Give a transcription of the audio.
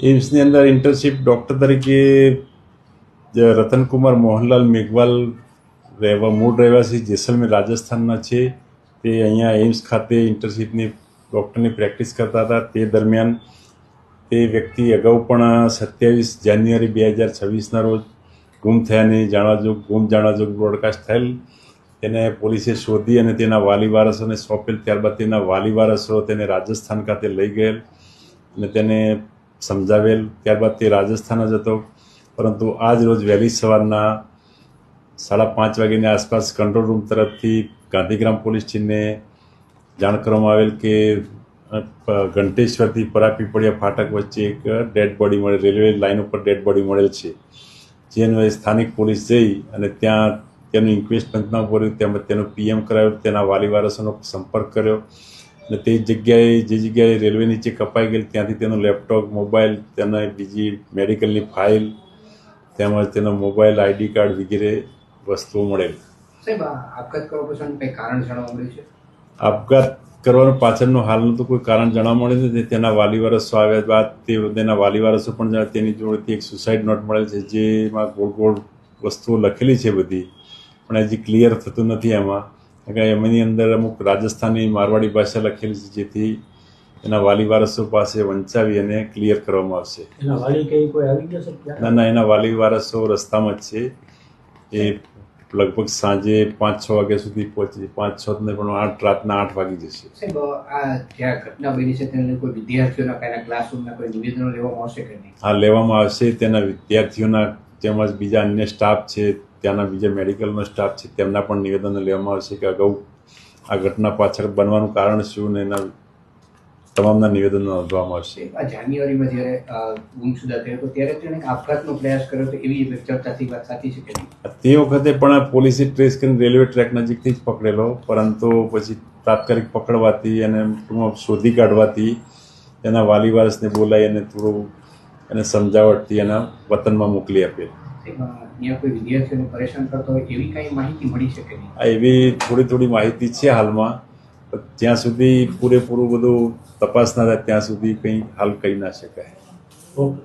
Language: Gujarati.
એમ્સની અંદર ઇન્ટર્નશીપ ડૉક્ટર તરીકે રતનકુમાર મોહનલાલ મેઘવાલ મૂળ રહેવાસી જેસલમેર રાજસ્થાનના છે. તે અહીંયા એમ્સ ખાતે ઇન્ટર્નશીપની ડૉક્ટરની પ્રેક્ટિસ કરતા હતા. તે દરમિયાન તે વ્યક્તિ અગાઉ પણ 27 જાન્યુઆરી 2026ના રોજ ગુમ થયાની જાણવાજોગ બ્રોડકાસ્ટ થયેલ. તેને પોલીસે શોધી અને તેના વાલી વારસોને સોંપેલ. ત્યારબાદ તેના વાલી વારસો તેને રાજસ્થાન ખાતે લઈ ગયેલ અને તેને સમજાવેલ. ત્યારબાદ તે રાજસ્થાન જ હતો, પરંતુ આજ રોજ વહેલી સવારના 5:30 વાગ્યાની આસપાસ કંટ્રોલ રૂમ તરફથી ગાંધીગ્રામ પોલીસ સ્ટેશનને જાણ કરવામાં આવેલ કે ઘંટેશ્વરથી પરાપીપળિયા ફાટક વચ્ચે એક ડેડ બોડી મળે, રેલવે લાઇન ઉપર ડેડ બોડી મળેલ છે. જેનો સ્થાનિક પોલીસ જઈ અને ત્યાં તેનું ઇન્ક્વેસ્ટ પંચનામું કર્યું, તેમજ તેનું PM કરાવ્યું, તેના વાલી વારસોનો સંપર્ક કર્યો અને તે જે જગ્યાએ રેલવે નીચે કપાઈ ગયેલ ત્યાંથી તેનું લેપટોપ, મોબાઈલ, તેને બીજી મેડિકલની ફાઇલ તેમજ તેનો મોબાઈલ, ID કાર્ડ વગેરે વસ્તુઓ મળેલ. સાહેબ, આપઘાત કરવા પાછળનું કંઈ કારણ જાણવા મળ્યું છે? આપઘાત કરવાનું પાછળનું હાલનું તો કોઈ કારણ જાણવા મળે નથી. તેના વાલી વારસો આવ્યા બાદ તેના વાલી વારસો પણ તેની જોડેથી એક સુસાઇડ નોટ મળેલ છે, જેમાં ગોળ વસ્તુઓ લખેલી છે બધી, પણ હજી ક્લિયર થતું નથી એમાં. કારણ કે એમની અંદર અમુક રાજસ્થાની મારવાડી ભાષા લખેલી છે, જેથી એના વાલી વારસો પાસે વંચાવી અને ક્લિયર કરવામાં આવશે. ના, એના વાલી વારસો રસ્તામાં જ છે. એ લગભગ સાંજે 5-6 વાગ્યા સુધી પહોંચી, 5-6 ને પણ 8 રાતના 8 વાગી જશે. સાહેબ, આ જ્યાં ઘટના બની છે તેને કોઈ વિદ્યાર્થીઓના કયા ક્લાસરૂમના કોઈ નિવેદનો લેવામાં આવશે કે નહીં? હા, લેવામાં આવશે. તેના વિદ્યાર્થીઓના તેમજ બીજા અન્ય સ્ટાફ છે, ત્યાંના બીજા મેડિકલનો સ્ટાફ છે, તેમના પણ નિવેદનો લેવામાં આવશે કે અગાઉ આ ઘટના પાછળ બનવાનું કારણ શું ને એના તમામના નિવેદનો નોંધવામાં આવશે. આ જાન્યુઆરીમાં જ્યારે ગુમશુદા થયો હતો ત્યારે તેણે આપઘાતનો પ્રયાસ કર્યો હતો એવી ચર્ચાથી વાત સાચી છે કે નહીં? તે વખતે પણ પોલીસે ટ્રેસ કરીને રેલવે ટ્રેક નજીકથી જ પકડેલો, પરંતુ પછી તાત્કાલિક પકડવાથી અને શોધી કાઢવાથી તેના વાલી વારસને બોલાવી અને થોડું એને સમજાવટથી એના વતનમાં મોકલી આપેલ. અહીંયા કોઈ વિદ્યાર્થીઓને પરેશાન કરતો હોય એવી કઈ માહિતી મળી છે કે નહીં? એવી થોડી માહિતી છે હાલમાં. જ્યાં સુધી પૂરેપૂરું બધું તપાસ ના થાય ત્યાં સુધી કંઈ હાલ કહી ના શકાય. ઓકે.